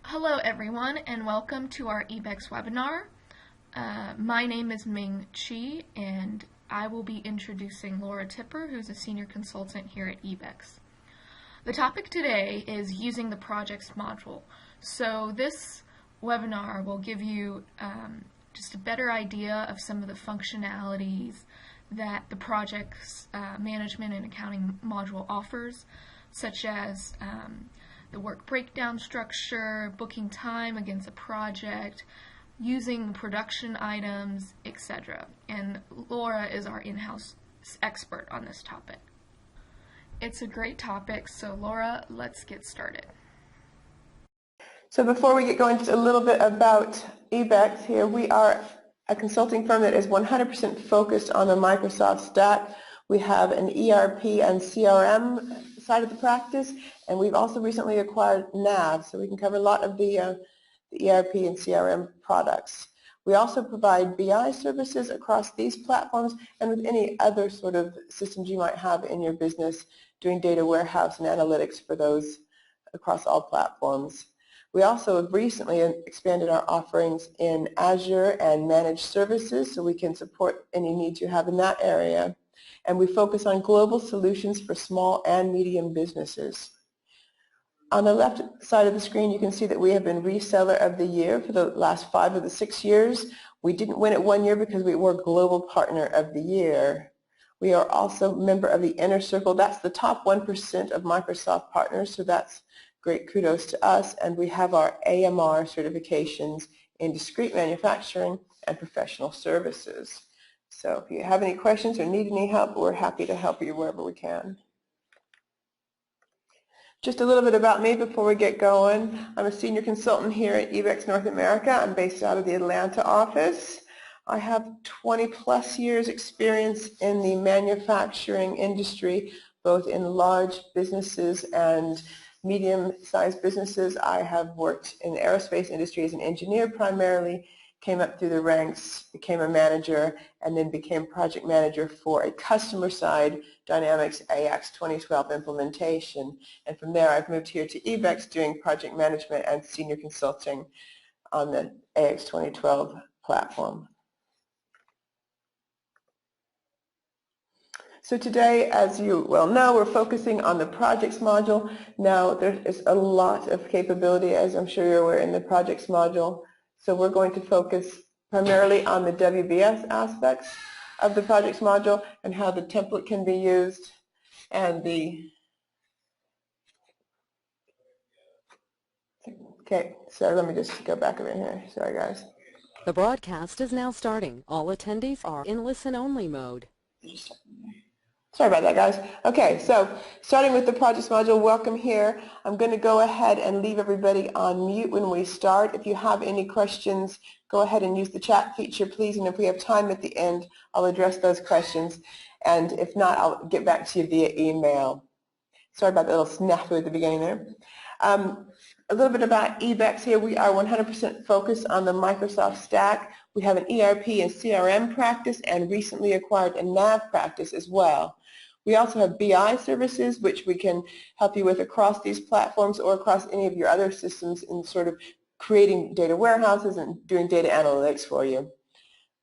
Hello everyone and welcome to our EveX webinar. My name is Ming Chi and I will be introducing Laura Tipper, who's a senior consultant here at EveX. The topic today is using the projects module. So this webinar will give you just a better idea of some of the functionalities that the projects management and accounting module offers, such as the work breakdown structure, booking time against a project, using production items, etc. And Laura is our in-house expert on this topic. It's a great topic, so Laura, let's get started. So before we get going, just a little bit about eBECS here. We are a consulting firm that is 100% focused on the Microsoft stack. We have an ERP and CRM side of the practice, and we've also recently acquired NAV, so we can cover a lot of the ERP and CRM products. We also provide BI services across these platforms and with any other sort of systems you might have in your business, doing data warehouse and analytics for those across all platforms. We also have recently expanded our offerings in Azure and managed services, so we can support any needs you have in that area. And we focus on global solutions for small and medium businesses. On the left side of the screen, you can see that we have been Reseller of the Year for the last 5 of the 6 years. We didn't win it one year because we were Global Partner of the Year. We are also member of the Inner Circle. That's the top 1% of Microsoft partners, so that's great kudos to us. And we have our AMR certifications in discrete manufacturing and professional services. So if you have any questions or need any help, we're happy to help you wherever we can. Just a little bit about me before we get going. I'm a senior consultant here at EveX North America. I'm based out of the Atlanta office. I have 20 plus years experience in the manufacturing industry, both in large businesses and medium-sized businesses. I have worked in the aerospace industry as an engineer primarily, came up through the ranks, became a manager, and then became project manager for a customer-side Dynamics AX2012 implementation. And from there, I've moved here to EveX doing project management and senior consulting on the AX2012 platform. So today, as you well know, we're focusing on the projects module. Now, there is a lot of capability, as I'm sure you're aware, in the projects module. So we're going to focus primarily on the WBS aspects of the projects module and how the template can be used and okay, so let me just go back over here. Sorry, guys. The broadcast is now starting. All attendees are in listen-only mode. Sorry about that, guys. Okay, so starting with the projects module, welcome here. I'm going to go ahead and leave everybody on mute when we start. If you have any questions, go ahead and use the chat feature, please. And if we have time at the end, I'll address those questions. And if not, I'll get back to you via email. Sorry about the little snafu at the beginning there. A little bit about eBECS here. We are 100% focused on the Microsoft stack. We have an ERP and CRM practice and recently acquired a NAV practice as well. We also have BI services, which we can help you with across these platforms or across any of your other systems in sort of creating data warehouses and doing data analytics for you.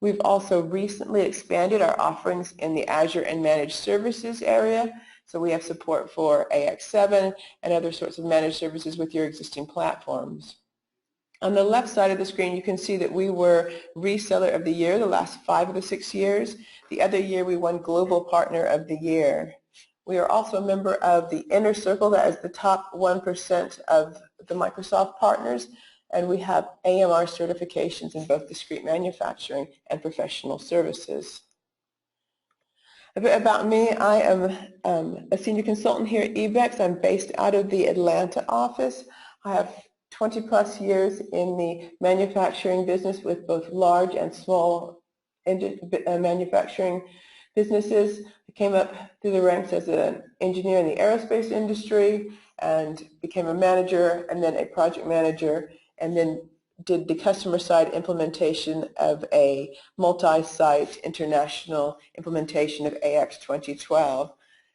We've also recently expanded our offerings in the Azure and managed services area. So we have support for AX7 and other sorts of managed services with your existing platforms. On the left side of the screen, you can see that we were Reseller of the Year the last 5 of the 6 years. The other year, we won Global Partner of the Year. We are also a member of the Inner Circle, that is the top 1% of the Microsoft partners, and we have AMR certifications in both discrete manufacturing and professional services. A bit about me. I am a senior consultant here at EveX. I'm based out of the Atlanta office. I have 20 plus years in the manufacturing business with both large and small manufacturing businesses. I came up through the ranks as an engineer in the aerospace industry and became a manager and then a project manager and then did the customer side implementation of a multi-site international implementation of AX2012.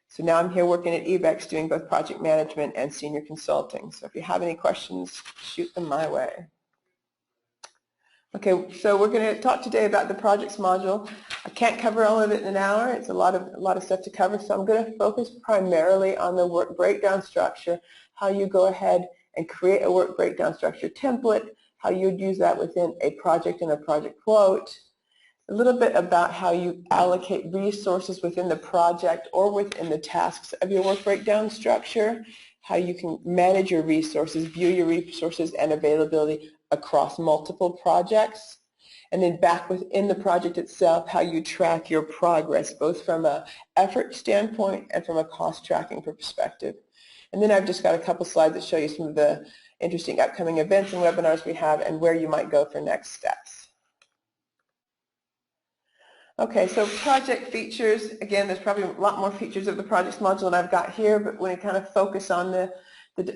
So now I'm here working at EveX doing both project management and senior consulting. So if you have any questions, shoot them my way. Okay, so we're going to talk today about the projects module. I can't cover all of it in an hour. It's a lot of stuff to cover, so I'm going to focus primarily on the work breakdown structure, how you go ahead and create a work breakdown structure template, how you'd use that within a project and a project quote, a little bit about how you allocate resources within the project or within the tasks of your work breakdown structure, how you can manage your resources, view your resources and availability across multiple projects, and then back within the project itself, how you track your progress, both from an effort standpoint and from a cost tracking perspective. And then I've just got a couple slides that show you some of the interesting upcoming events and webinars we have and where you might go for next steps. Okay, so project features, again, there's probably a lot more features of the projects module than I've got here, but when you kind of focus on the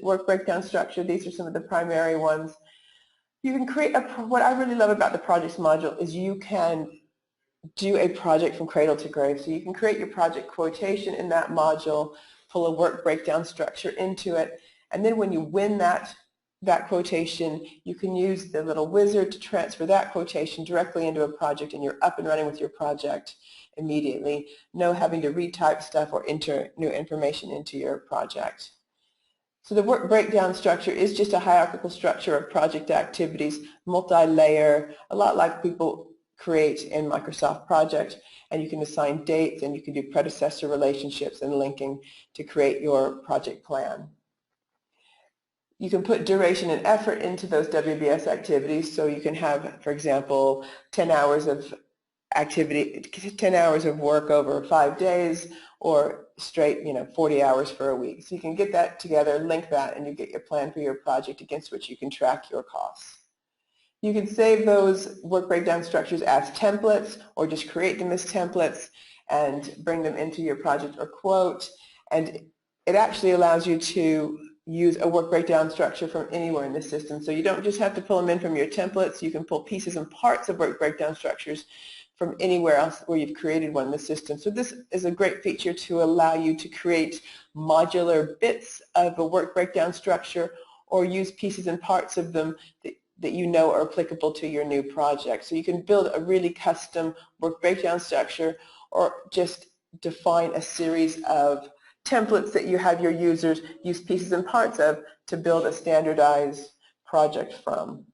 work breakdown structure, these are some of the primary ones. You can create what I really love about the projects module is you can do a project from cradle to grave. So you can create your project quotation in that module, pull a work breakdown structure into it, and then when you win that quotation, you can use the little wizard to transfer that quotation directly into a project, and you're up and running with your project immediately. No having to retype stuff or enter new information into your project. So the work breakdown structure is just a hierarchical structure of project activities, multi-layer, a lot like people create in Microsoft Project, and you can assign dates and you can do predecessor relationships and linking to create your project plan. You can put duration and effort into those WBS activities, so you can have, for example, 10 hours of activity, 10 hours of work over 5 days, or straight, 40 hours for a week. So you can get that together, link that, and you get your plan for your project against which you can track your costs. You can save those work breakdown structures as templates or just create them as templates and bring them into your project or quote. And it actually allows you to use a work breakdown structure from anywhere in the system. So you don't just have to pull them in from your templates. You can pull pieces and parts of work breakdown structures from anywhere else where you've created one in the system. So this is a great feature to allow you to create modular bits of a work breakdown structure or use pieces and parts of them that you know are applicable to your new project. So you can build a really custom work breakdown structure or just define a series of templates that you have your users use pieces and parts of to build a standardized project from.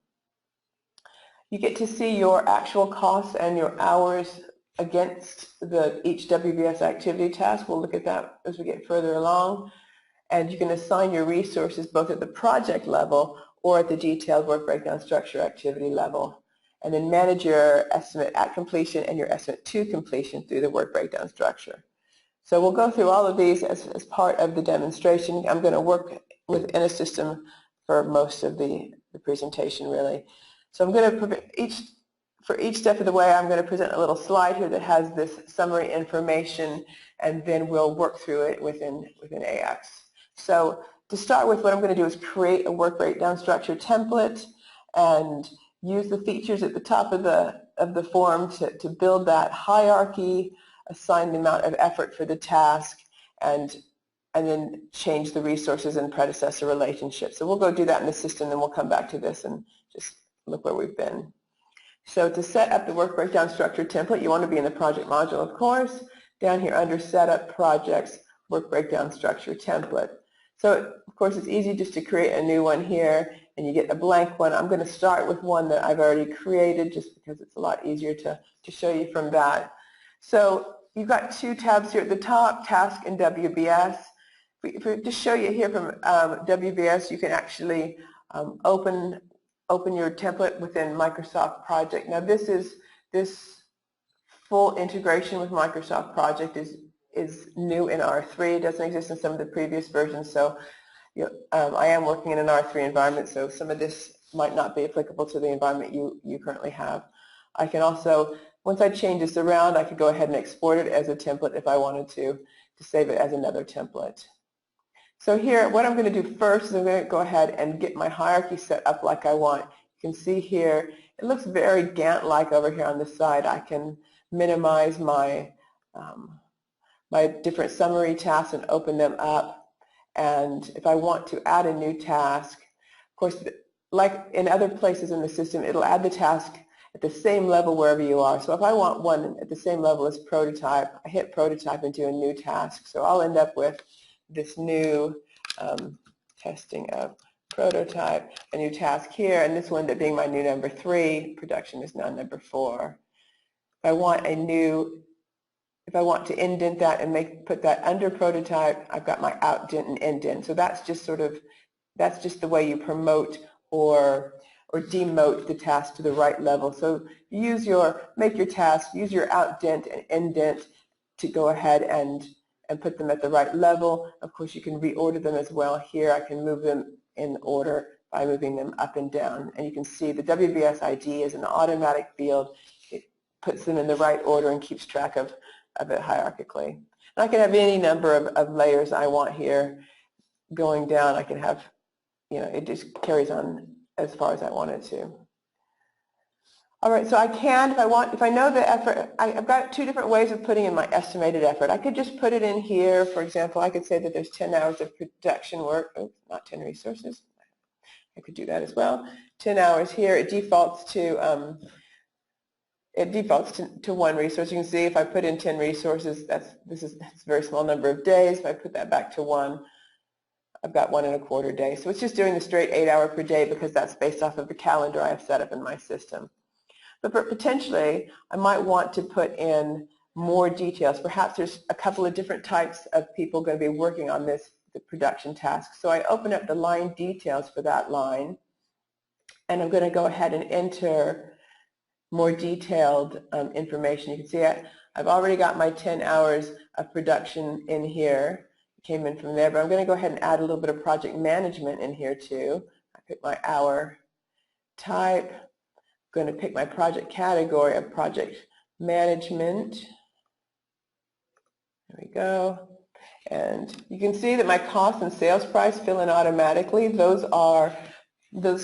You get to see your actual costs and your hours against each WBS activity task. We'll look at that as we get further along. And you can assign your resources both at the project level or at the detailed work breakdown structure activity level. And then manage your estimate at completion and your estimate to completion through the work breakdown structure. So we'll go through all of these as part of the demonstration. I'm going to work within a system for most of the presentation, really. So I'm going to, for each step of the way, I'm going to present a little slide here that has this summary information, and then we'll work through it within AX. So to start with, what I'm going to do is create a work breakdown structure template and use the features at the top of the form to build that hierarchy, assign the amount of effort for the task, and then change the resources and predecessor relationships. So we'll go do that in the system, then we'll come back to this and just look where we've been. So to set up the work breakdown structure template, you want to be in the project module, of course. Down here under Setup Projects, Work Breakdown Structure Template. So of course it's easy just to create a new one here and you get a blank one. I'm going to start with one that I've already created just because it's a lot easier to show you from that. So you've got two tabs here at the top, Task and WBS. If we just show you here from WBS, you can actually open your template within Microsoft Project. Now this full integration with Microsoft Project is new in R3. It doesn't exist in some of the previous versions, so I am working in an R3 environment, so some of this might not be applicable to the environment you currently have. I can also, once I change this around, I could go ahead and export it as a template if I wanted to save it as another template. So here, what I'm going to do first is I'm going to go ahead and get my hierarchy set up like I want. You can see here, it looks very Gantt-like over here on the side. I can minimize my my different summary tasks and open them up. And if I want to add a new task, of course, like in other places in the system, it'll add the task at the same level wherever you are. So if I want one at the same level as prototype, I hit prototype and do a new task. So I'll end up with this new testing of prototype, a new task here, and this will end up being my new number 3. Production is now number 4. If I want to indent that and put that under prototype, I've got my outdent and indent. So that's just the way you promote or demote the task to the right level. So make your task, use your outdent and indent to go ahead and put them at the right level. Of course, you can reorder them as well. Here I can move them in order by moving them up and down. And you can see the WBS ID is an automatic field. It puts them in the right order and keeps track of it hierarchically. And I can have any number of layers I want here going down. I can have, it just carries on as far as I want it to. All right, so I can, if I know the effort, I've got 2 different ways of putting in my estimated effort. I could just put it in here. For example, I could say that there's 10 hours of production work. Oops, not 10 resources. I could do that as well. 10 hours here. It defaults to 1 resource. You can see if I put in 10 resources, that's a very small number of days. If I put that back to 1, I've got 1.25 days. So it's just doing the straight 8 hour per day because that's based off of the calendar I have set up in my system. But potentially, I might want to put in more details. Perhaps there's a couple of different types of people going to be working on the production task. So I open up the line details for that line, and I'm going to go ahead and enter more detailed information. You can see I've already got my 10 hours of production in here. It came in from there, but I'm going to go ahead and add a little bit of project management in here too. I pick my hour type. I'm going to pick my project category of project management. There we go. And you can see that my cost and sales price fill in automatically. Those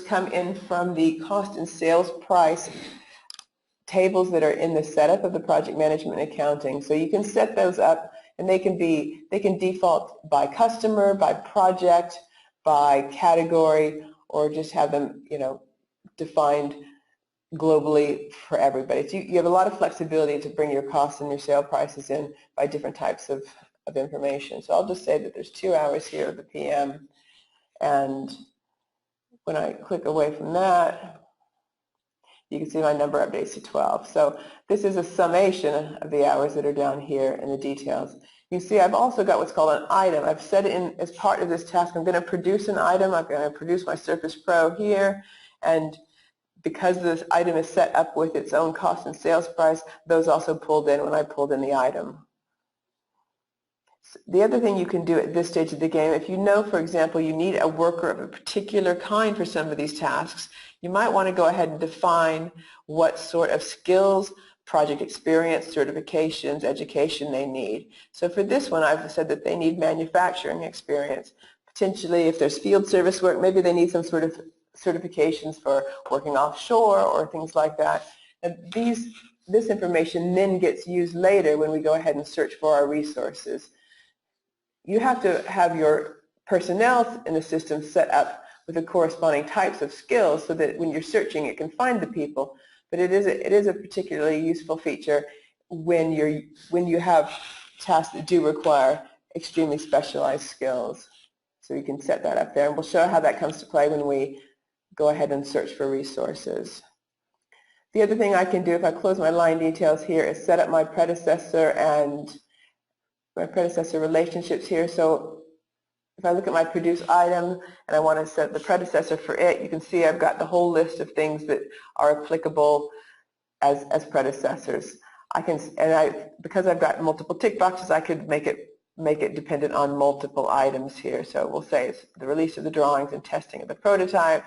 come in from the cost and sales price tables that are in the setup of the project management accounting. So you can set those up, and they can default by customer, by project, by category, or just have them defined globally for everybody. So you have a lot of flexibility to bring your costs and your sale prices in by different types of information. So I'll just say that there's 2 hours here of the PM, and when I click away from that, you can see my number updates to 12. So this is a summation of the hours that are down here in the details. You see I've also got what's called an item. I've set it in as part of this task. I'm going to produce an item. I'm going to produce my Surface Pro here, and because this item is set up with its own cost and sales price, those also pulled in when I pulled in the item. The other thing you can do at this stage of the game, if you know, for example, you need a worker of a particular kind for some of these tasks, you might want to go ahead and define what sort of skills, project experience, certifications, education they need. So for this one, I've said that they need manufacturing experience. Potentially, if there's field service work, maybe they need some sort of certifications for working offshore or things like that. And this information then gets used later when we go ahead and search for our resources. You have to have your personnel in the system set up with the corresponding types of skills so that when you're searching it can find the people. But it is a particularly useful feature when you have tasks that do require extremely specialized skills. So you can set that up there, and we'll show how that comes to play when we go ahead and search for resources. The other thing I can do if I close my line details here is set up my predecessor relationships here. So if I look at my produce item and I want to set the predecessor for it, you can see I've got the whole list of things that are applicable as predecessors. Because I've got multiple tick boxes, I could make it dependent on multiple items here. So we'll say it's the release of the drawings and testing of the prototype.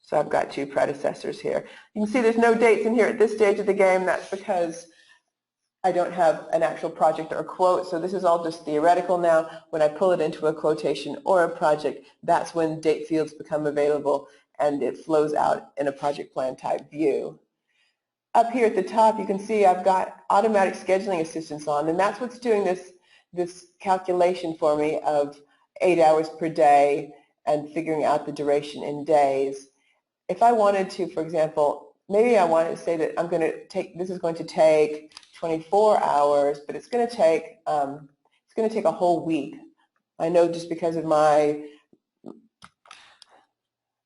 So I've got 2 predecessors here. You can see there's no dates in here at this stage of the game. That's because I don't have an actual project or a quote, so this is all just theoretical now. When I pull it into a quotation or a project, that's when date fields become available and it flows out in a project plan type view. Up here at the top, you can see I've got automatic scheduling assistance on, and that's what's doing this calculation for me of 8 hours per day and figuring out the duration in days. If I wanted to, for example, maybe I wanted to say that this is going to take 24 hours, but it's going to take a whole week. I know just because of my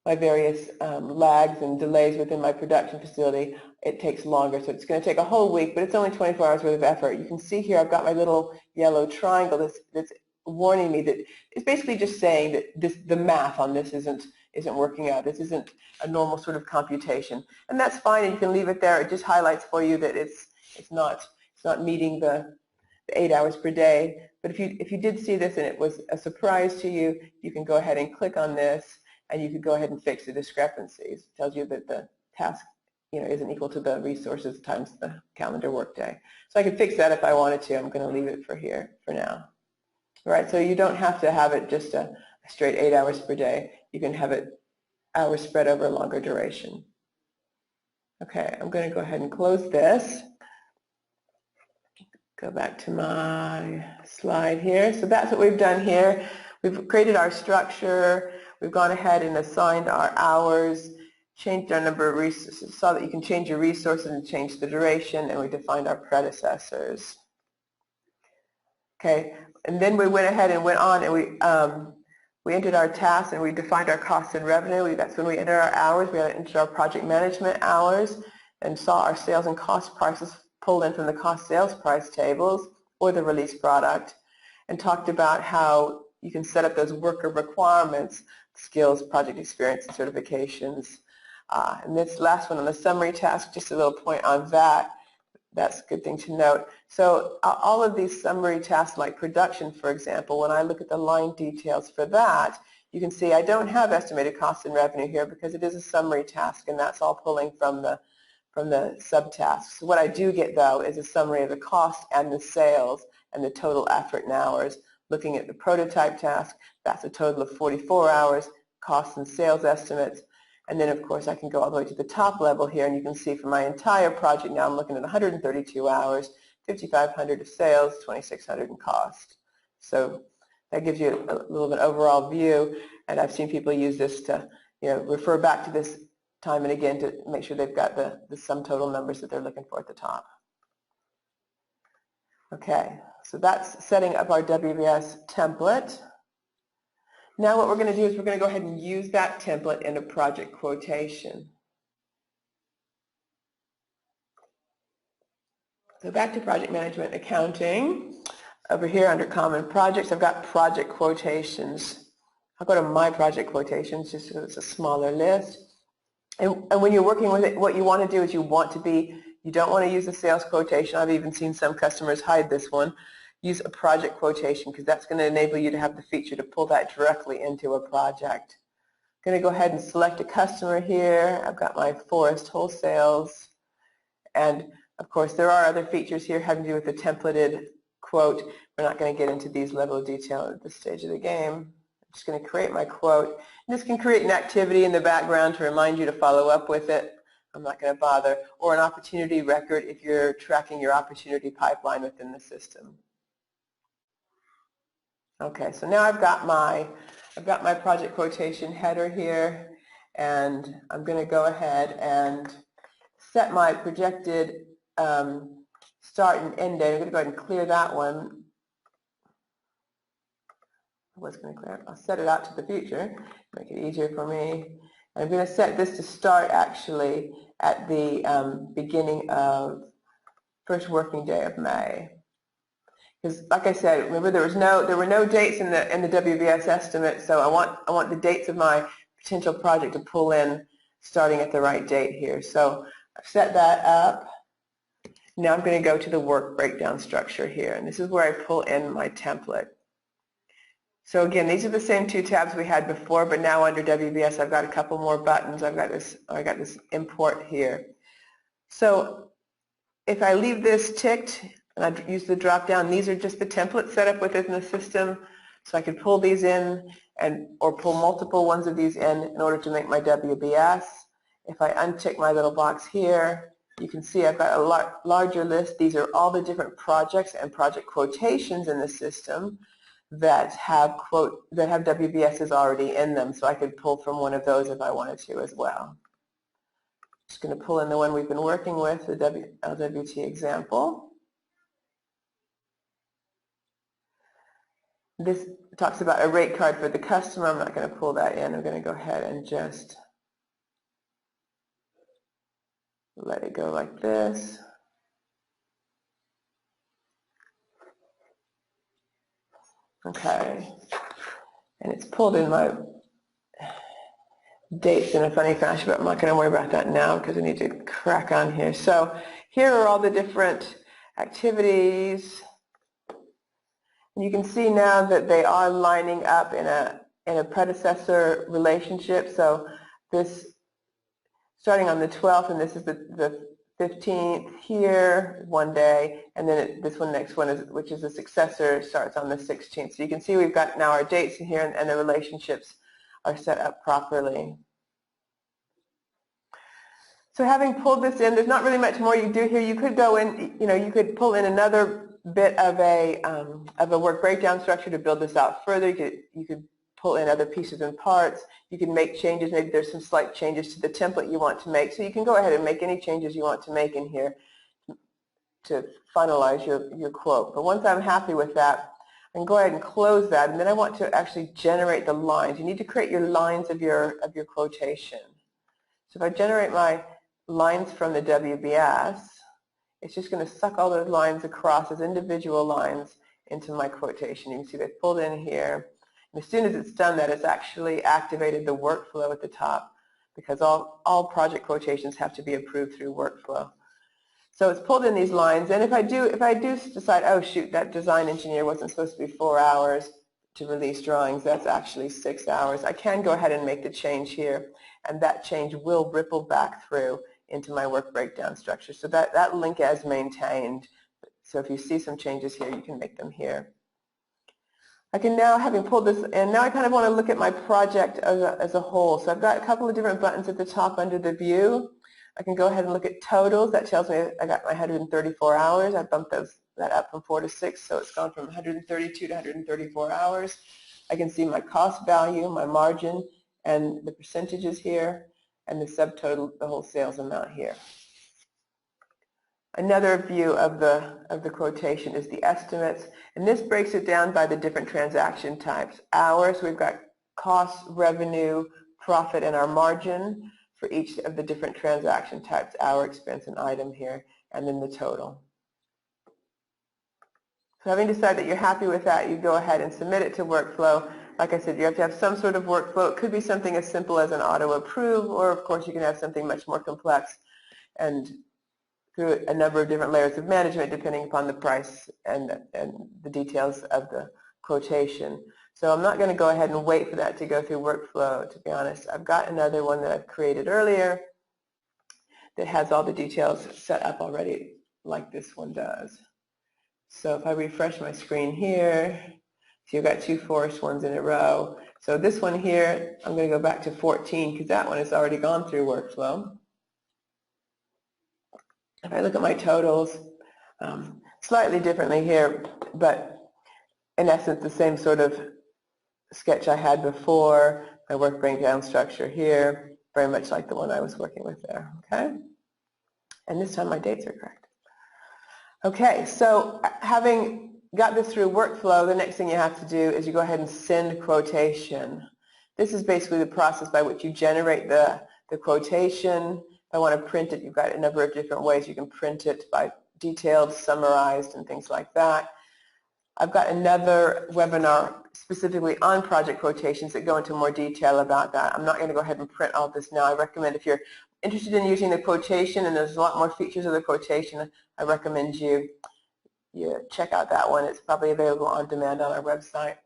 various lags and delays within my production facility, it takes longer. So it's going to take a whole week, but it's only 24 hours worth of effort. You can see here I've got my little yellow triangle that's warning me that it's basically just saying that the math on this isn't working out. This isn't a normal sort of computation, and that's fine. And you can leave it there. It just highlights for you that it's not meeting the 8 hours per day. But if you did see this and it was a surprise to you, you can go ahead and click on this, and you could go ahead and fix the discrepancies. It tells you that the task isn't equal to the resources times the calendar workday. So I could fix that if I wanted to. I'm going to leave it for now. All right, so you don't have to have it just a straight 8 hours per day. You can have it hours spread over a longer duration. Okay, I'm going to go ahead and close this. Go back to my slide here. So that's what we've done here. We've created our structure. We've gone ahead and assigned our hours, changed our number of resources, saw that you can change your resources and change the duration, and we defined our predecessors. Okay, and then we went ahead and went on and we entered our tasks and we defined our costs and revenue. That's when we entered our hours. We entered our project management hours and saw our sales and cost prices pulled in from the cost sales price tables or the release product, and talked about how you can set up those worker requirements, skills, project experience, and certifications. And this last one on the summary task, just a little point on that. That's a good thing to note. So all of these summary tasks like production, for example, when I look at the line details for that, you can see I don't have estimated costs and revenue here because it is a summary task, and that's all pulling from the subtasks. What I do get, though, is a summary of the cost and the sales and the total effort in hours. Looking at the prototype task, that's a total of 44 hours, costs and sales estimates. And then, of course, I can go all the way to the top level here, and you can see for my entire project now I'm looking at 132 hours, 5,500 of sales, 2,600 in cost. So that gives you a little bit overall view, and I've seen people use this to refer back to this time and again to make sure they've got the sum total numbers that they're looking for at the top. Okay, so that's setting up our WBS template. Now what we're going to do is we're going to go ahead and use that template in a project quotation. So back to project management accounting. Over here under common projects, I've got project quotations. I'll go to my project quotations just so it's a smaller list. And when you're working with it, what you want to do is you don't want to use a sales quotation. I've even seen some customers hide this one. Use a project quotation because that's going to enable you to have the feature to pull that directly into a project. I'm going to go ahead and select a customer here. I've got my Forest Wholesales. And of course, there are other features here having to do with the templated quote. We're not going to get into these level of detail at this stage of the game. I'm just going to create my quote. And this can create an activity in the background to remind you to follow up with it. I'm not going to bother. Or an opportunity record if you're tracking your opportunity pipeline within the system. Okay, so now I've got my project quotation header here, and I'm going to go ahead and set my projected start and end date. I'm going to go ahead and clear that one. I was going to clear it. I'll set it out to the future, make it easier for me. And I'm going to set this to start actually at the beginning of first working day of May. Because, like I said, remember there were no dates in the WBS estimate, so I want the dates of my potential project to pull in starting at the right date here. So I've set that up. Now I'm going to go to the work breakdown structure here, and this is where I pull in my template. So again, these are the same two tabs we had before, but now under WBS I've got a couple more buttons. I got this import here. So if I leave this ticked, and I use the drop down, these are just the templates set up within the system, so I could pull these in or pull multiple ones of these in order to make my WBS. If I untick my little box here, you can see I've got a larger list. These are all the different projects and project quotations in the system that have WBSs already in them, so I could pull from one of those if I wanted to as well. Just going to pull in the one we've been working with, the LWT example. This talks about a rate card for the customer. I'm not going to pull that in. I'm going to go ahead and just let it go like this. Okay. And it's pulled in my dates in a funny fashion, but I'm not going to worry about that now because we need to crack on here. So here are all the different activities. And you can see now that they are lining up in a predecessor relationship. So this starting on the 12th, and this is the 15th here, one day, and then this one, next one, which is a successor, starts on the 16th. So you can see we've got now our dates in here, and the relationships are set up properly. So having pulled this in, there's not really much more you do here. You could go in, you could pull in another bit of a work breakdown structure to build this out further. You could pull in other pieces and parts. You can make changes. Maybe there's some slight changes to the template you want to make. So you can go ahead and make any changes you want to make in here to finalize your quote. But once I'm happy with that, I can go ahead and close that. And then I want to actually generate the lines. You need to create your lines of your quotation. So if I generate my lines from the WBS, it's just going to suck all those lines across as individual lines into my quotation. You can see they've pulled in here. And as soon as it's done that, it's actually activated the workflow at the top, because all project quotations have to be approved through workflow. So it's pulled in these lines, and if I do decide, oh shoot, that design engineer wasn't supposed to be 4 hours to release drawings, that's actually 6 hours, I can go ahead and make the change here, and that change will ripple back through into my work breakdown structure. So that link is maintained. So if you see some changes here, you can make them here. I can now, having pulled this in, now I kind of want to look at my project as a whole. So I've got a couple of different buttons at the top under the view. I can go ahead and look at totals. That tells me I got my 134 hours. I bumped that up from 4 to 6, so it's gone from 132 to 134 hours. I can see my cost value, my margin, and the percentages here, and the subtotal, the whole sales amount here. Another view of the quotation is the estimates, and this breaks it down by the different transaction types. Hours, we've got cost, revenue, profit, and our margin for each of the different transaction types, hour, expense, and item here, and then the total. So having decided that you're happy with that, you go ahead and submit it to workflow. Like I said, you have to have some sort of workflow. It could be something as simple as an auto approve, or of course you can have something much more complex and through a number of different layers of management depending upon the price and the details of the quotation. So I'm not going to go ahead and wait for that to go through workflow, to be honest. I've got another one that I've created earlier that has all the details set up already like this one does. So if I refresh my screen here, so you've got 2 forest ones in a row. So this one here, I'm going to go back to 14 because that one has already gone through workflow. If I look at my totals, slightly differently here, but in essence the same sort of sketch I had before, my work breakdown structure here, very much like the one I was working with there, okay? And this time my dates are correct. Okay, so having got this through workflow, the next thing you have to do is you go ahead and send quotation. This is basically the process by which you generate the quotation. If I want to print it, you've got a number of different ways you can print it by detailed, summarized, and things like that. I've got another webinar specifically on project quotations that go into more detail about that. I'm not going to go ahead and print all this now. I recommend if you're interested in using the quotation, and there's a lot more features of the quotation, I recommend you check out that one. It's probably available on demand on our website.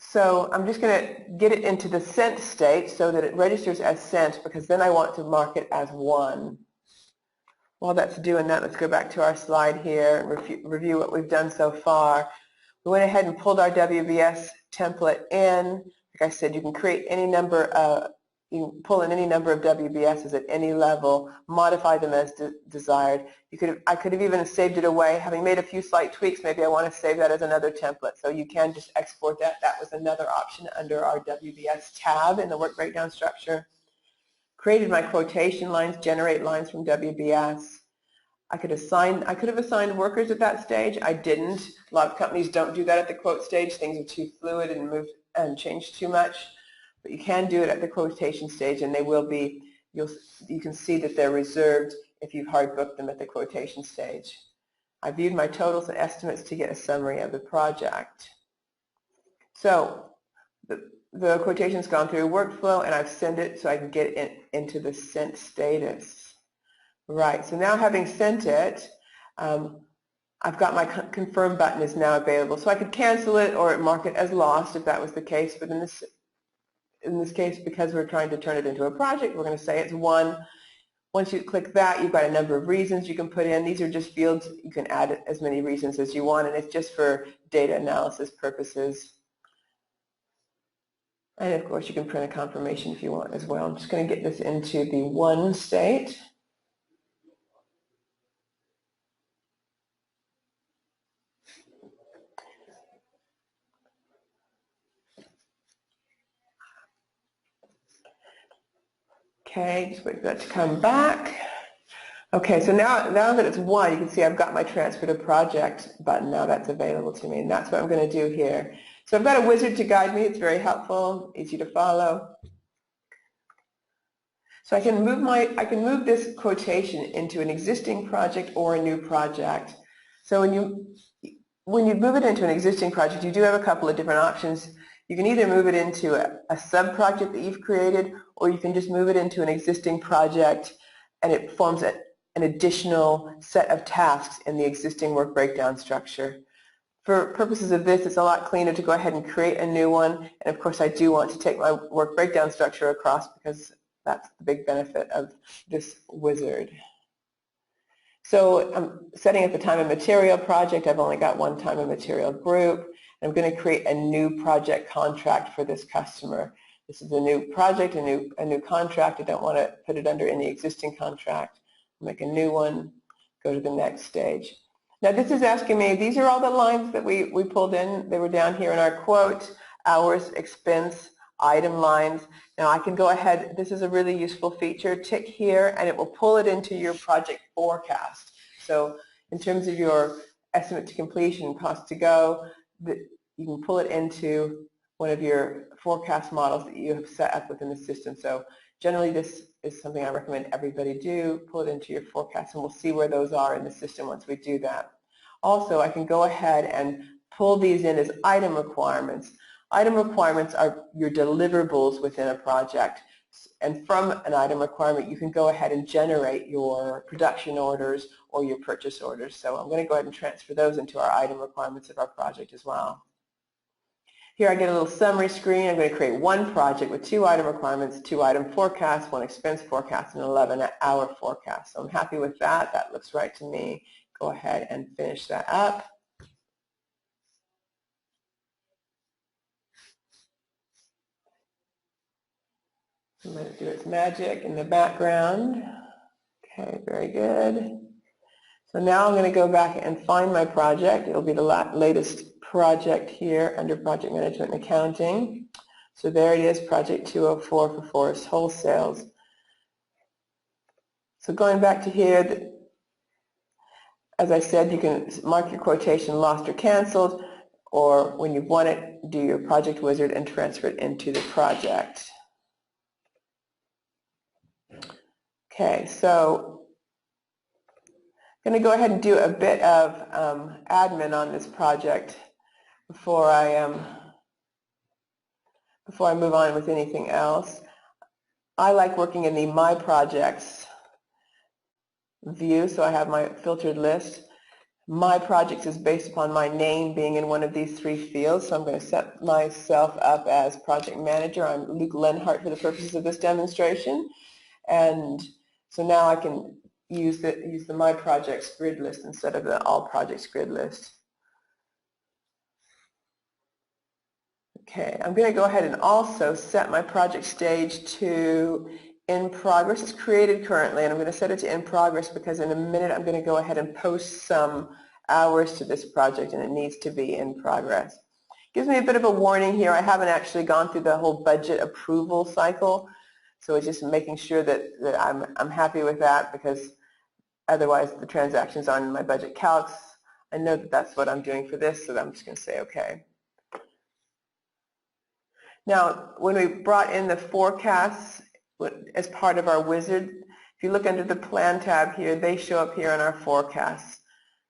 So I'm just going to get it into the sent state so that it registers as sent, because then I want to mark it as 1. While that's doing that, let's go back to our slide here and review what we've done so far. We went ahead and pulled our WBS template in. Like I said, you can create any number You can pull in any number of WBSs at any level, modify them as desired. I could have even saved it away. Having made a few slight tweaks, maybe I want to save that as another template. So you can just export that. That was another option under our WBS tab in the work breakdown structure. Created my quotation lines, generate lines from WBS. I could have assigned workers at that stage. I didn't. A lot of companies don't do that at the quote stage. Things are too fluid and move and change too much. But you can do it at the quotation stage, and they will be. You can see that they're reserved if you've hard booked them at the quotation stage. I viewed my totals and estimates to get a summary of the project. So the quotation's gone through workflow, and I've sent it so I can get it into the sent status. Right, so now having sent it, I've got my confirm button is now available. So I could cancel it or mark it as lost if that was the case, but in this case, because we're trying to turn it into a project, we're going to say it's 1. Once you click that, you've got a number of reasons you can put in. These are just fields. You can add as many reasons as you want, and it's just for data analysis purposes. And of course, you can print a confirmation if you want as well. I'm just going to get this into the 1 state. Okay, just wait for that to come back. Okay, so now that it's 1, you can see I've got my transfer to project button now that's available to me, and that's what I'm going to do here. So I've got a wizard to guide me. It's very helpful, easy to follow. So I can move this quotation into an existing project or a new project. So when you move it into an existing project, you do have a couple of different options. You can either move it into a sub-project that you've created, or you can just move it into an existing project and it forms an additional set of tasks in the existing work breakdown structure. For purposes of this, it's a lot cleaner to go ahead and create a new one. And of course, I do want to take my work breakdown structure across because that's the big benefit of this wizard. So I'm setting up the time and material project. I've only got one time and material group. I'm going to create a new project contract for this customer. This is a new project, a new contract. I don't want to put it under any existing contract. Make a new one, go to the next stage. Now this is asking me, these are all the lines that we pulled in. They were down here in our quote, hours, expense, item lines. Now I can go ahead, this is a really useful feature, tick here and it will pull it into your project forecast. So in terms of your estimate to completion, cost to go, you can pull it into one of your forecast models that you have set up within the system. So generally this is something I recommend everybody do, pull it into your forecast, and we'll see where those are in the system once we do that. Also, I can go ahead and pull these in as item requirements. Item requirements are your deliverables within a project. And from an item requirement, you can go ahead and generate your production orders or your purchase orders. So I'm going to go ahead and transfer those into our item requirements of our project as well. Here I get a little summary screen. I'm going to create one project with 2 item requirements, 2 item forecasts, 1 expense forecast, and 11-hour forecast. So I'm happy with that. That looks right to me. Go ahead and finish that up. Let it do its magic in the background. Okay, very good. So now I'm going to go back and find my project. It'll be the latest project here under Project Management and Accounting. So there it is, Project 204 for Forest Wholesales. So going back to here, as I said, you can mark your quotation lost or canceled, or when you've won it, do your project wizard and transfer it into the project. Okay, so I'm going to go ahead and do a bit of admin on this project before I move on with anything else. I like working in the My Projects view, so I have my filtered list. My Projects is based upon my name being in one of these 3 fields, so I'm going to set myself up as Project Manager. I'm Luke Lenhart for the purposes of this demonstration, and so now I can use the My Projects grid list instead of the All Projects grid list. Okay, I'm going to go ahead and also set my project stage to in progress. It's created currently, and I'm going to set it to in progress because in a minute I'm going to go ahead and post some hours to this project, and it needs to be in progress. Gives me a bit of a warning here. I haven't actually gone through the whole budget approval cycle, so it's just making sure that I'm happy with that, because otherwise the transactions aren't in my budget calcs. I know that that's what I'm doing for this, so I'm just going to say okay. Now, when we brought in the forecasts as part of our wizard, if you look under the plan tab here, they show up here in our forecasts.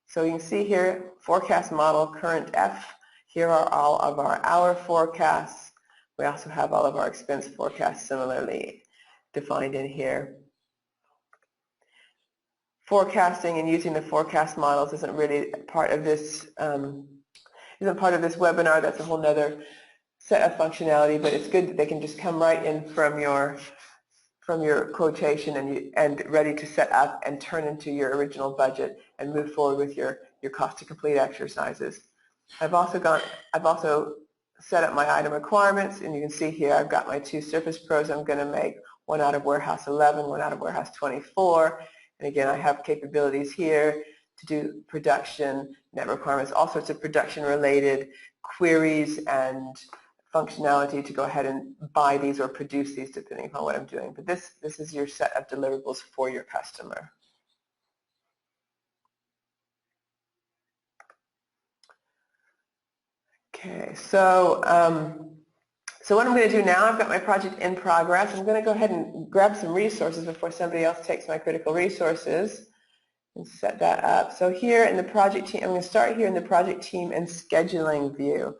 So you can see here, forecast model, current F. Here are all of our hour forecasts. We also have all of our expense forecasts similarly defined in here. Forecasting and using the forecast models isn't really part of this webinar. That's a whole nother set of functionality, but it's good that they can just come right in from your quotation and ready to set up and turn into your original budget and move forward with your cost to complete exercises. I've also set up my item requirements, and you can see here I've got my 2 Surface Pros I'm going to make, one out of Warehouse 11, one out of Warehouse 24, and again I have capabilities here to do production, net requirements, all sorts of production related queries and functionality to go ahead and buy these or produce these depending upon what I'm doing. But this is your set of deliverables for your customer. Okay, so what I'm going to do now, I've got my project in progress. I'm going to go ahead and grab some resources before somebody else takes my critical resources and set that up. So here in the project team, I'm going to start here in the project team and scheduling view.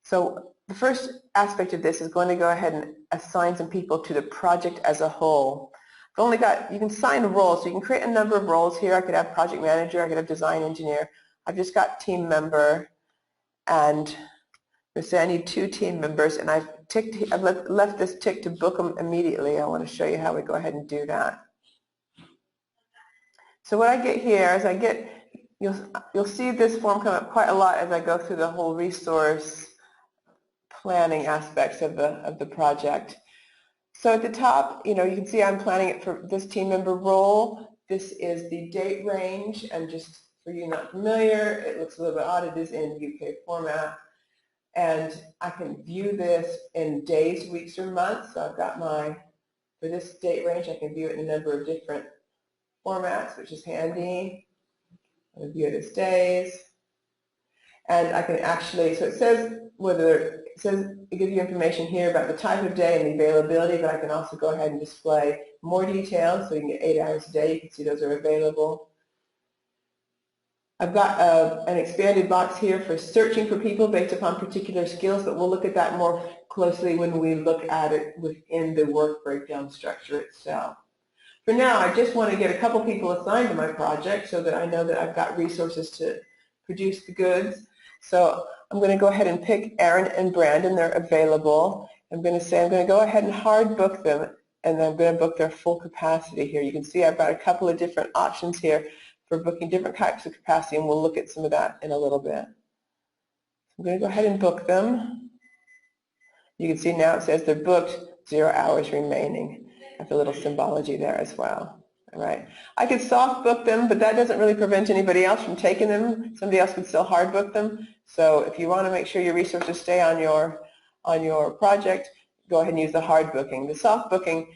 So the first aspect of this is going to go ahead and assign some people to the project as a whole. I've only got, you can assign roles, so you can create a number of roles here. I could have project manager, I could have design engineer. I've just got team member, and let's say I need 2 team members, and I've left this tick to book them immediately. I want to show you how we go ahead and do that. So what I get here is you'll see this form come up quite a lot as I go through the whole resource planning aspects of the project. So at the top, you can see I'm planning it for this team member role. This is the date range, and just for you not familiar, it looks a little bit odd. It is in UK format, and I can view this in days, weeks, or months. So I've got for this date range, I can view it in a number of different formats, which is handy. I can view it as days. And I can actually, so it says it gives you information here about the type of day and the availability, but I can also go ahead and display more details, so you can get 8 hours a day. You can see those are available. I've got an expanded box here for searching for people based upon particular skills, but we'll look at that more closely when we look at it within the work breakdown structure itself. For now, I just want to get a couple people assigned to my project so that I know that I've got resources to produce the goods. So I'm going to go ahead and pick Aaron and Brandon. They're available. I'm going to say I'm going to go ahead and hard book them, and then I'm going to book their full capacity here. You can see I've got a couple of different options here for booking different types of capacity, and we'll look at some of that in a little bit. I'm going to go ahead and book them. You can see now it says they're booked, 0 hours remaining. Have a little symbology there as well. All right. I could soft book them, but that doesn't really prevent anybody else from taking them. Somebody else could still hard book them. So if you want to make sure your resources stay on your project, go ahead and use the hard booking. The soft booking,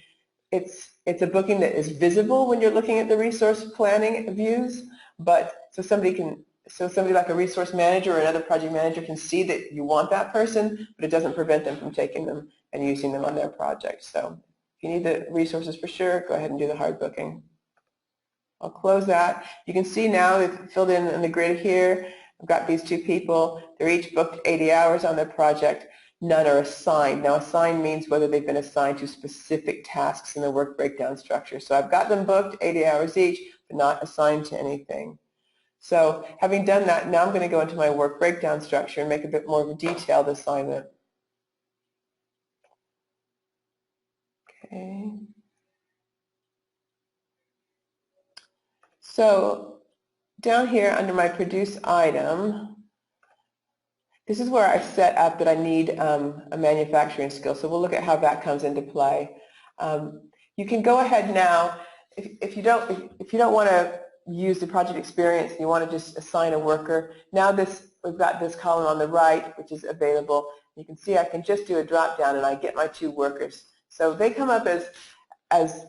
it's a booking that is visible when you're looking at the resource planning views, but so somebody like a resource manager or another project manager can see that you want that person, but it doesn't prevent them from taking them and using them on their project. So if you need the resources for sure, go ahead and do the hard booking. I'll close that. You can see now they've filled in the grid here. I've got these 2 people. They're each booked 80 hours on their project. None are assigned. Now assigned means whether they've been assigned to specific tasks in the work breakdown structure. So I've got them booked 80 hours each, but not assigned to anything. So having done that, now I'm going to go into my work breakdown structure and make a bit more of a detailed assignment. Okay. So down here under my produce item, This is where I've set up that I need a manufacturing skill. So we'll look at how that comes into play. You can go ahead now, if you don't want to use the project experience, you want to just assign a worker. Now we've got this column on the right, which is available. You can see I can just do a drop down and I get my 2 workers. So they come up as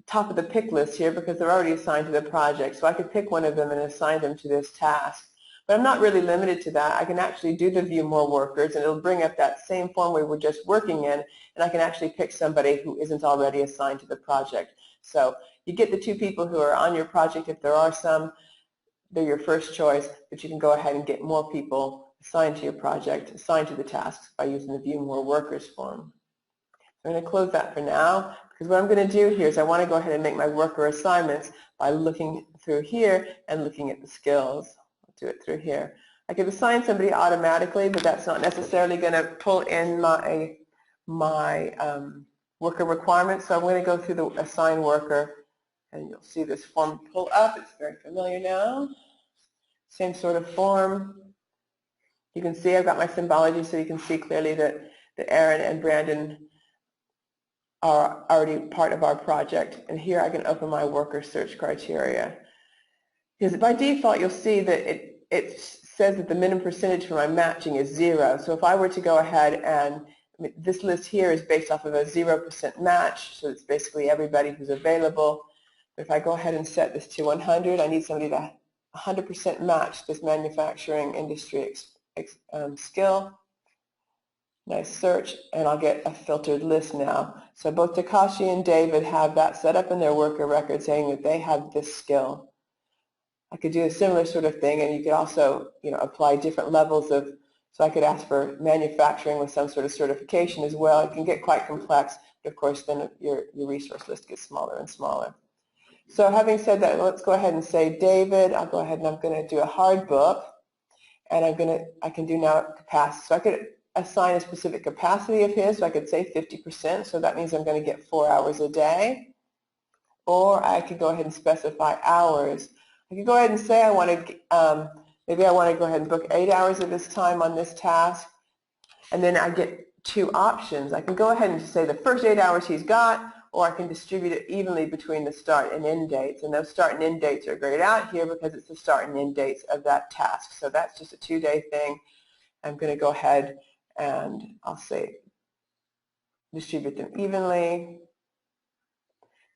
top of the pick list here because they're already assigned to the project. So I could pick one of them and assign them to this task. But I'm not really limited to that. I can actually do the view more workers, and it'll bring up that same form we were just working in, and I can actually pick somebody who isn't already assigned to the project. So you get the 2 people who are on your project. If there are some, they're your first choice, but you can go ahead and get more people assigned to your project, assigned to the tasks by using the view more workers form. I'm going to close that for now, because what I'm going to do here is I want to go ahead and make my worker assignments by looking through here and looking at the skills. I'll do it through here. I could assign somebody automatically, but that's not necessarily going to pull in my worker requirements. So I'm going to go through the assign worker, and you'll see this form pull up. It's very familiar now. Same sort of form. You can see I've got my symbology, so you can see clearly that Aaron and Brandon are already part of our project. And here I can open my worker search criteria. Because by default, you'll see that it says that the minimum percentage for my matching is 0. So if I were to go ahead and this list here is based off of a 0% match, so it's basically everybody who's available. If I go ahead and set this to 100, I need somebody to 100% match this manufacturing industry skill. Nice search, and I'll get a filtered list now. So both Takashi and David have that set up in their worker record saying that they have this skill. I could do a similar sort of thing, and you could also, apply different levels of, so I could ask for manufacturing with some sort of certification as well. It can get quite complex, but of course then your resource list gets smaller and smaller. So having said that, let's go ahead and say David. I'll go ahead and I'm going to do a hard book, and I can do now capacity. So I could assign a specific capacity of his, so I could say 50%, so that means I'm going to get 4 hours a day. Or I could go ahead and specify hours. I could go ahead and say I want to, maybe I want to go ahead and book 8 hours of his time on this task, and then I get 2 options. I can go ahead and say the first 8 hours he's got, or I can distribute it evenly between the start and end dates, and those start and end dates are grayed out here because it's the start and end dates of that task. So that's just a 2-day thing. I'm going to go ahead and I'll say distribute them evenly.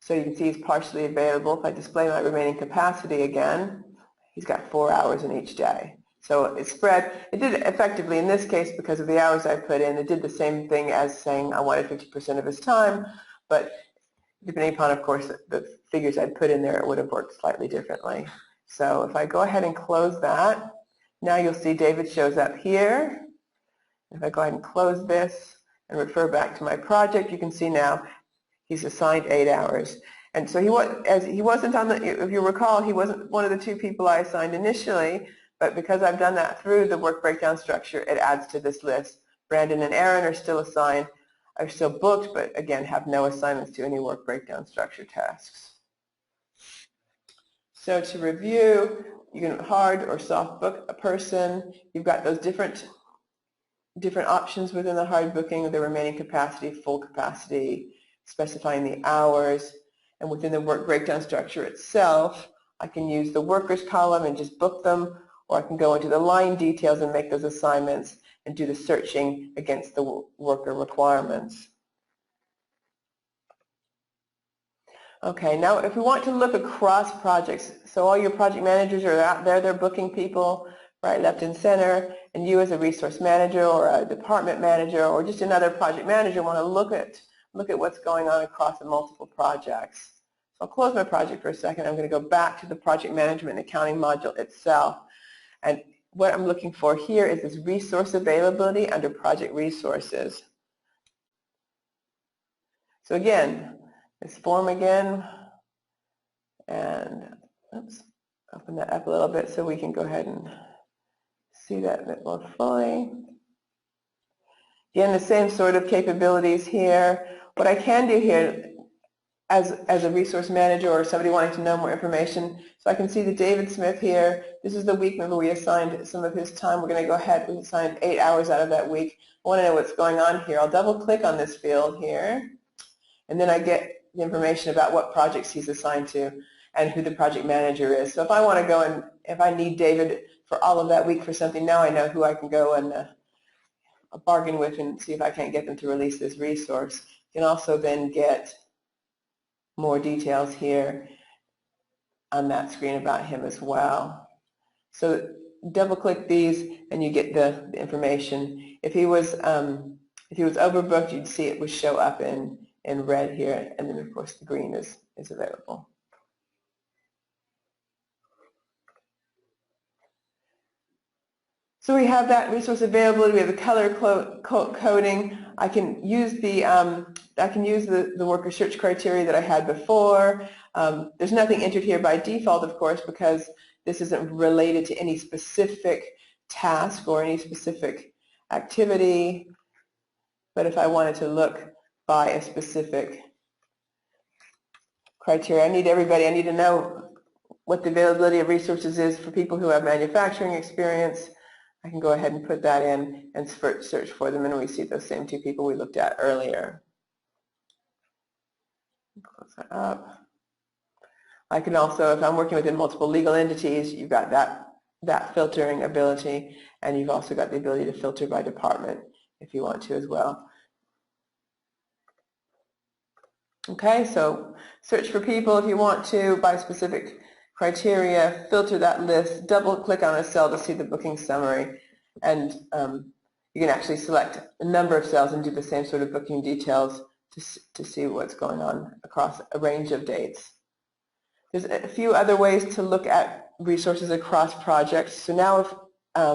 So you can see he's partially available. If I display my remaining capacity again, he's got 4 hours in each day. So it's spread. It did effectively in this case because of the hours I put in. It did the same thing as saying I wanted 50% of his time, but depending upon, of course, the figures I'd put in there, it would have worked slightly differently. So if I go ahead and close that, now you'll see David shows up here. If I go ahead and close this and refer back to my project, you can see now he's assigned 8 hours. And so he wasn't on the, if you recall, he wasn't one of the 2 people I assigned initially, but because I've done that through the work breakdown structure, it adds to this list. Brandon and Aaron are still assigned, are still booked, but again have no assignments to any work breakdown structure tasks. So to review, you can hard or soft book a person. You've got those different options within the hard booking, the remaining capacity, full capacity, specifying the hours, and within the work breakdown structure itself, I can use the workers column and just book them, or I can go into the line details and make those assignments and do the searching against the worker requirements. Okay, now if we want to look across projects, so all your project managers are out there, they're booking people right, left, and center, and you as a resource manager or a department manager or just another project manager want to look at what's going on across the multiple projects. So I'll close my project for a second. I'm going to go back to the project management and accounting module itself. And what I'm looking for here is this resource availability under project resources. So again, this form again, and oops, open that up a little bit so we can go ahead and see that a bit more fully. Again, the same sort of capabilities here. What I can do here, as a resource manager or somebody wanting to know more information. So I can see that David Smith here, this is the week, remember we assigned some of his time. We're going to go ahead, we assigned 8 hours out of that week. I want to know what's going on here. I'll double click on this field here, and then I get the information about what projects he's assigned to and who the project manager is. So if I want to go and if I need David for all of that week for something, now I know who I can go and bargain with and see if I can't get them to release this resource. You can also then get more details here on that screen about him as well. So double click these and you get the information. If he was overbooked, you'd see it would show up in red here, and then of course the green is available. So we have that resource availability. We have the color coding. I can use the worker search criteria that I had before. There's nothing entered here by default, of course, because this isn't related to any specific task or any specific activity. But if I wanted to look by a specific criteria, I need to know what the availability of resources is for people who have manufacturing experience. I can go ahead and put that in and search for them, and we see those same two people we looked at earlier. Close that up. I can also, if I'm working within multiple legal entities, you've got that filtering ability, and you've also got the ability to filter by department if you want to as well. Okay, so search for people if you want to by specific criteria, filter that list, double click on a cell to see the booking summary, and you can actually select a number of cells and do the same sort of booking details to see what's going on across a range of dates. There's a few other ways to look at resources across projects. So now if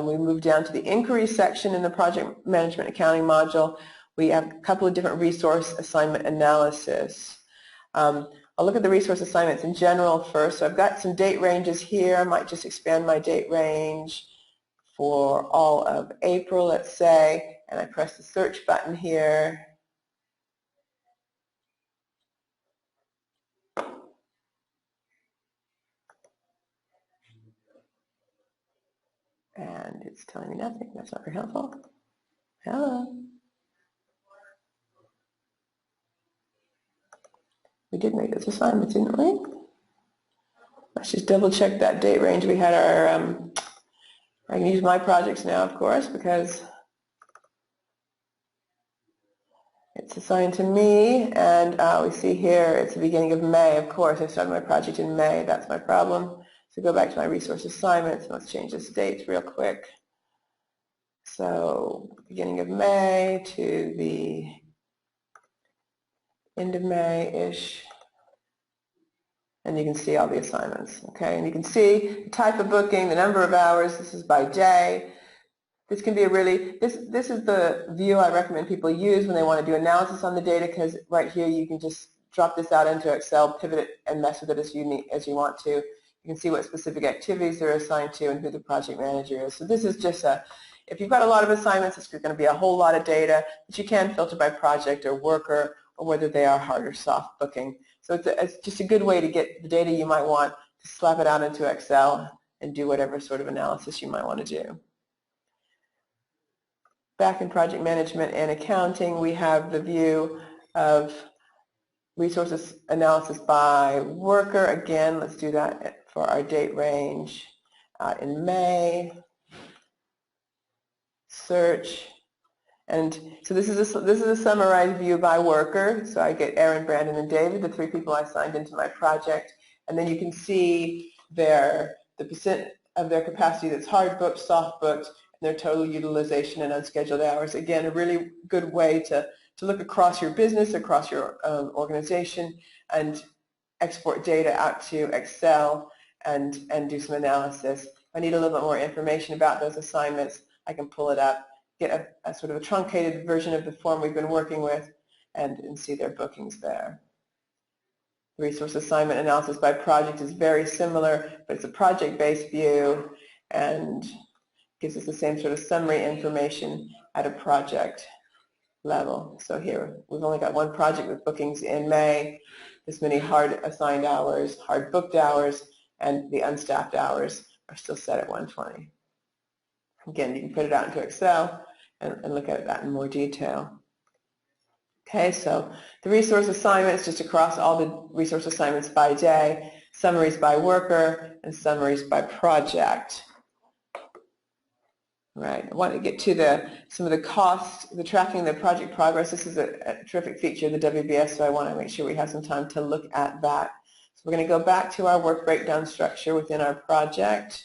we move down to the inquiry section in the project management accounting module, we have a couple of different resource assignment analysis. I'll look at the resource assignments in general first. So I've got some date ranges here. I might just expand my date range for all of April, let's say, and I press the search button here. And it's telling me nothing. That's not very helpful. Hello. We did make this assignment, didn't we? Let's just double check that date range. We had our, I can use my projects now, of course, because it's assigned to me, and we see here it's the beginning of May. Of course, I started my project in May. That's my problem. So go back to my resource assignments. Let's change this date real quick. So beginning of May to the end of May-ish. And you can see all the assignments, okay? And you can see the type of booking, the number of hours. This is by day. This can be a really, this is the view I recommend people use when they want to do analysis on the data, because right here you can just drop this out into Excel, pivot it, and mess with it as you want to. You can see what specific activities they're assigned to and who the project manager is. So this is just if you've got a lot of assignments, it's going to be a whole lot of data, but you can filter by project or worker or whether they are hard or soft booking. So it's just a good way to get the data you might want, to slap it out into Excel and do whatever sort of analysis you might want to do. Back in project management and accounting, we have the view of resources analysis by worker. Again, let's do that for our date range in May. Search. And so this is a summarized view by worker. So I get Aaron, Brandon, and David, the 3 people I signed into my project. And then you can see the percent of their capacity that's hard booked, soft booked, and their total utilization and unscheduled hours. Again, a really good way to look across your business, across your organization, and export data out to Excel and do some analysis. If I need a little bit more information about those assignments, I can pull it up, get a sort of a truncated version of the form we've been working with, and see their bookings there. Resource assignment analysis by project is very similar, but it's a project-based view and gives us the same sort of summary information at a project level. So here we've only got one project with bookings in May. this many hard assigned hours, hard booked hours, and the unstaffed hours are still set at 120. Again, you can put it out into Excel and look at that in more detail. Okay, so the resource assignments, just across all the resource assignments by day, summaries by worker, and summaries by project. Right, I want to get to some of the costs, the tracking of the project progress. This is a terrific feature of the WBS, so I want to make sure we have some time to look at that. So we're going to go back to our work breakdown structure within our project.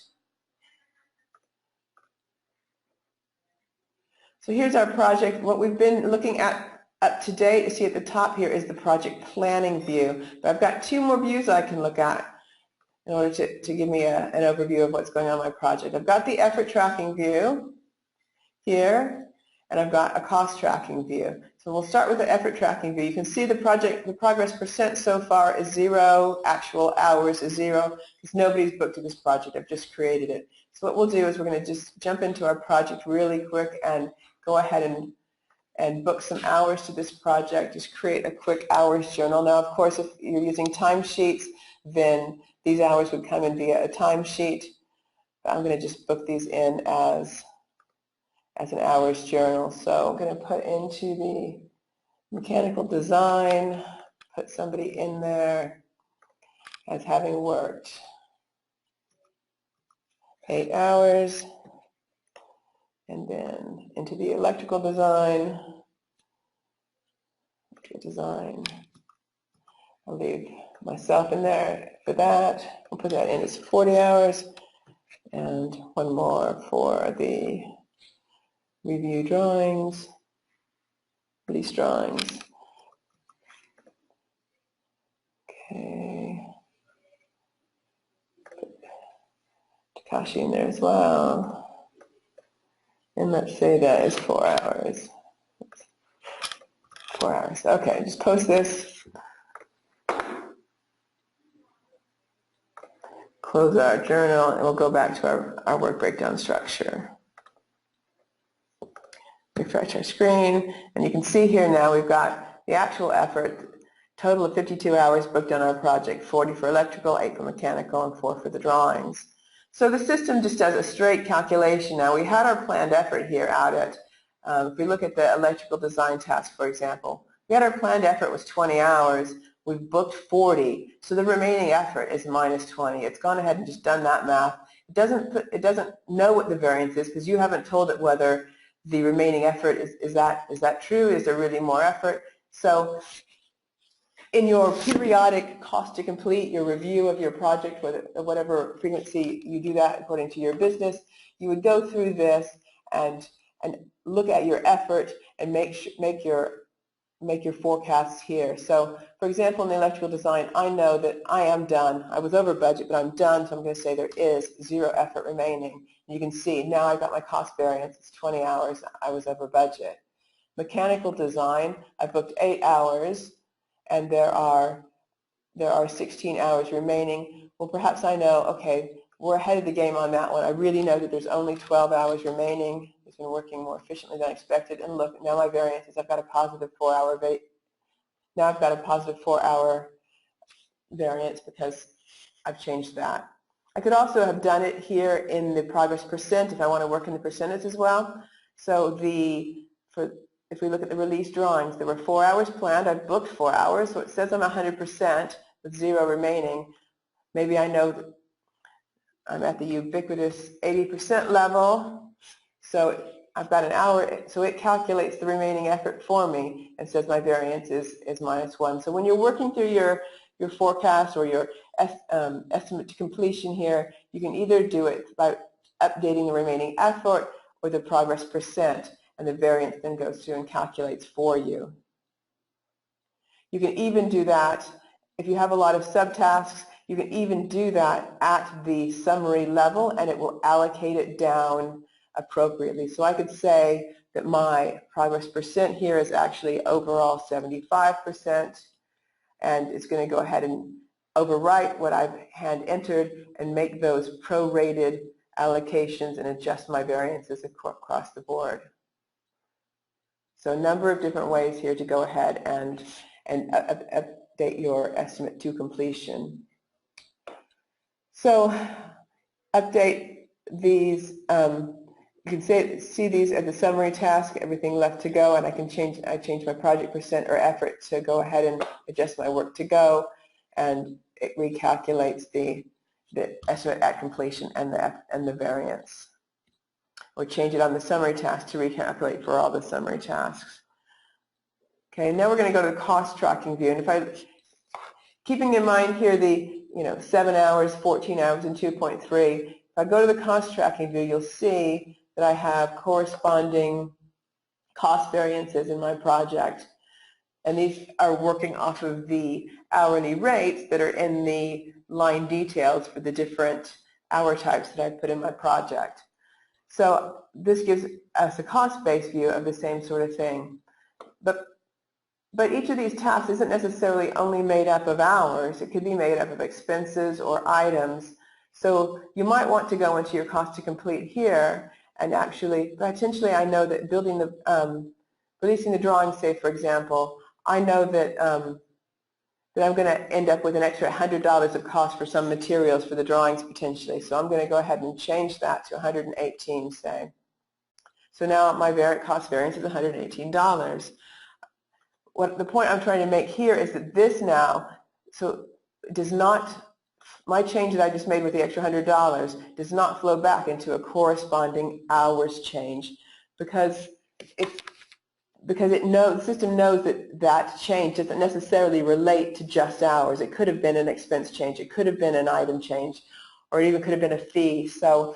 So here's our project. What we've been looking at up to date, you see at the top here is the project planning view. But I've got two more views I can look at in order to give me an overview of what's going on in my project. I've got the effort tracking view here, and I've got a cost tracking view. So we'll start with the effort tracking view. You can see the progress percent so far is 0, actual hours is 0, because nobody's booked to this project. I've just created it. So what we'll do is we're going to just jump into our project really quick and go ahead and book some hours to this project. Just create a quick hours journal. Now, of course, if you're using timesheets, then these hours would come in via a timesheet. I'm going to just book these in as an hours journal. So I'm going to put into the mechanical design, put somebody in there as having worked 8 hours, and then into the electrical design, I'll leave myself in there for that. I'll put that in as 40 hours, and one more for the review drawings, release drawings. Okay. Put Takashi in there as well. And let's say that is 4 hours. 4 hours. Okay, just post this. Close our journal, and we'll go back to our work breakdown structure. Refresh our screen, and you can see here now we've got the actual effort, total of 52 hours booked on our project, 40 for electrical, 8 for mechanical, and 4 for the drawings. So the system just does a straight calculation. Now, we had our planned effort here out at, if we look at the electrical design task, for example, we had our planned effort was 20 hours. We've booked 40, so the remaining effort is minus 20. It's gone ahead and just done that math. It doesn't know what the variance is because you haven't told it whether the remaining effort is that true? Is there really more effort? So in your periodic cost to complete, your review of your project, whatever frequency you do that according to your business, you would go through this and look at your effort and make your forecasts here. So, for example, in the electrical design, I know that I am done. I was over budget, but I'm done, so I'm going to say there is 0 effort remaining. You can see now I've got my cost variance. It's 20 hours. I was over budget. Mechanical design, I booked 8 hours, and there are 16 hours remaining. Well, perhaps I know, okay, we're ahead of the game on that one. I really know that there's only 12 hours remaining. It's been working more efficiently than expected. And look, now my variance is I've got a positive 4-hour now I've got a positive 4-hour variance because I've changed that. I could also have done it here in the progress percent if I want to work in the percentage as well. So if we look at the release drawings, there were 4 hours planned. I've booked 4 hours, so it says I'm 100% with 0 remaining. Maybe I know that I'm at the ubiquitous 80% level, so I've got an hour, so it calculates the remaining effort for me and says my variance is -1. So when you're working through your forecast or your estimate to completion here, you can either do it by updating the remaining effort or the progress percent, and the variance then goes through and calculates for you. You can even do that if you have a lot of subtasks. You can even do that at the summary level, and it will allocate it down appropriately. So I could say that my progress percent here is actually overall 75%, and it's going to go ahead and overwrite what I've hand entered and make those prorated allocations and adjust my variances across the board. So a number of different ways here to go ahead and update your estimate to completion. So update these, you can see these as a summary task, everything left to go, and I change my project percent or effort to go ahead and adjust my work to go, and it recalculates the estimate at completion and the variance. Or change it on the summary task to recalculate for all the summary tasks. Okay, now we're going to go to the cost tracking view, and keeping in mind here the 7 hours, 14 hours, and 2.3, if I go to the cost tracking view, you'll see that I have corresponding cost variances in my project, and these are working off of the hourly rates that are in the line details for the different hour types that I've put in my project. So this gives us a cost-based view of the same sort of thing. But each of these tasks isn't necessarily only made up of hours. It could be made up of expenses or items. So you might want to go into your cost to complete here and actually, potentially I know that releasing the drawing, say for example, I know that that I'm going to end up with an extra $100 of cost for some materials for the drawings potentially. So I'm going to go ahead and change that to $118, say. So now my cost variance is $118. The point I'm trying to make here is that this now, so does not, my change that I just made with the extra $100 does not flow back into a corresponding hours change because the system knows that that change doesn't necessarily relate to just hours. It could have been an expense change, it could have been an item change, or it even could have been a fee. So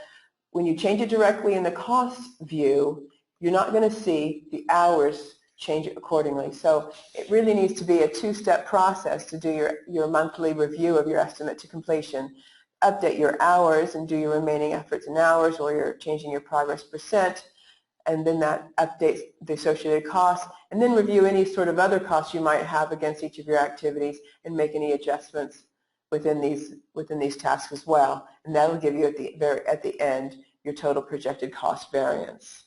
when you change it directly in the cost view, you're not going to see the hours change accordingly. So it really needs to be a two-step process to do your monthly review of your estimate to completion. Update your hours and do your remaining efforts in hours, or you're changing your progress percent, and then that updates the associated costs, and then review any sort of other costs you might have against each of your activities and make any adjustments within these tasks as well. And that will give you at the end your total projected cost variance.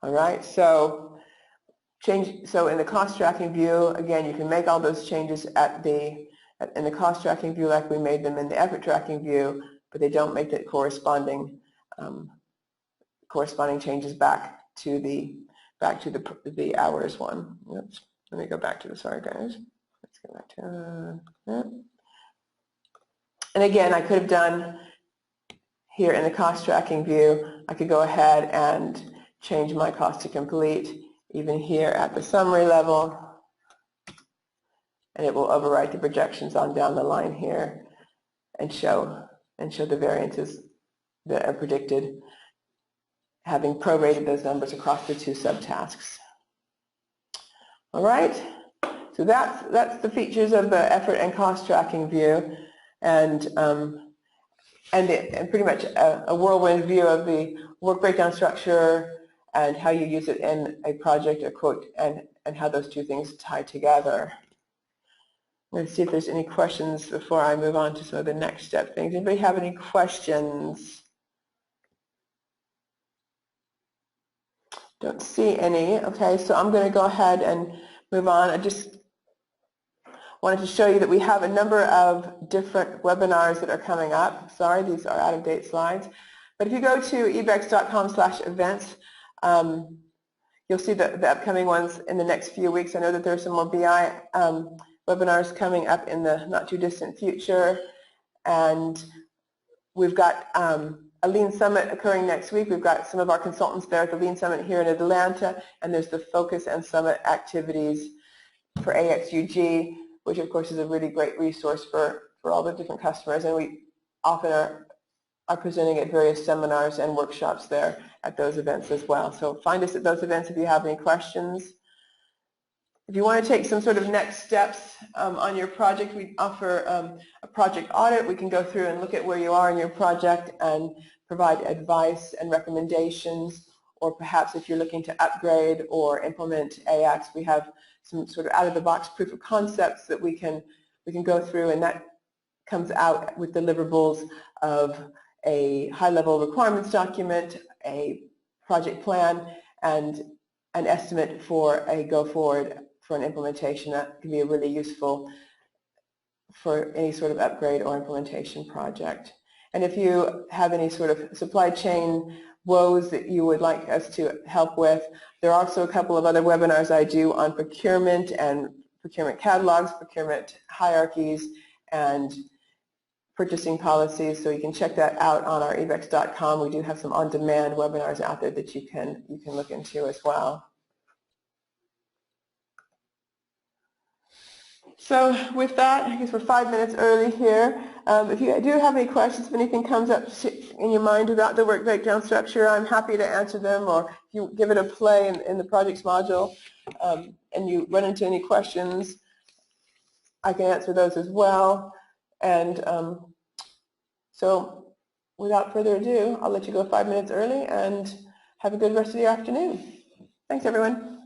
All right, so in the cost tracking view, again, you can make all those changes in the cost tracking view like we made them in the effort tracking view, but they don't make the corresponding changes back to the hours one. Oops. Let me go back to the, sorry guys. Let's go back to that. And again, I could have done here in the cost tracking view, I could go ahead and change my cost to complete even here at the summary level, and it will overwrite the projections on down the line here and show the variances that are predicted, having prorated those numbers across the two subtasks. All right, so that's the features of the effort and cost tracking view, and pretty much a whirlwind view of the work breakdown structure and how you use it in a project, a quote, and how those two things tie together. I'm going to see if there's any questions before I move on to some of the next step things. Anybody have any questions? Don't see any. Okay, so I'm going to go ahead and move on. I just wanted to show you that we have a number of different webinars that are coming up. Sorry, these are out-of-date slides. But if you go to ebecs.com/events, you'll see the upcoming ones in the next few weeks. I know that there are some more BI webinars coming up in the not-too-distant future. And we've got a Lean Summit occurring next week. We've got some of our consultants there at the Lean Summit here in Atlanta, and there's the Focus and Summit activities for AXUG, which of course is a really great resource for all the different customers, and we often are presenting at various seminars and workshops there at those events as well. So find us at those events if you have any questions. If you want to take some sort of next steps on your project, we offer a project audit. We can go through and look at where you are in your project and provide advice and recommendations, or perhaps if you're looking to upgrade or implement AX, we have some sort of out-of-the-box proof of concepts that we can go through, and that comes out with deliverables of a high-level requirements document, a project plan, and an estimate for a go-forward for an implementation. That can be really useful for any sort of upgrade or implementation project. And if you have any sort of supply chain woes that you would like us to help with, there are also a couple of other webinars I do on procurement and procurement catalogs, procurement hierarchies, and purchasing policies, so you can check that out on our ebecs.com. We do have some on-demand webinars out there that you can look into as well. So with that, I guess we're 5 minutes early here. If you do have any questions, if anything comes up in your mind about the work breakdown structure, I'm happy to answer them, or if you give it a play in the projects module and you run into any questions, I can answer those as well. And so without further ado, I'll let you go 5 minutes early and have a good rest of your afternoon. Thanks, everyone.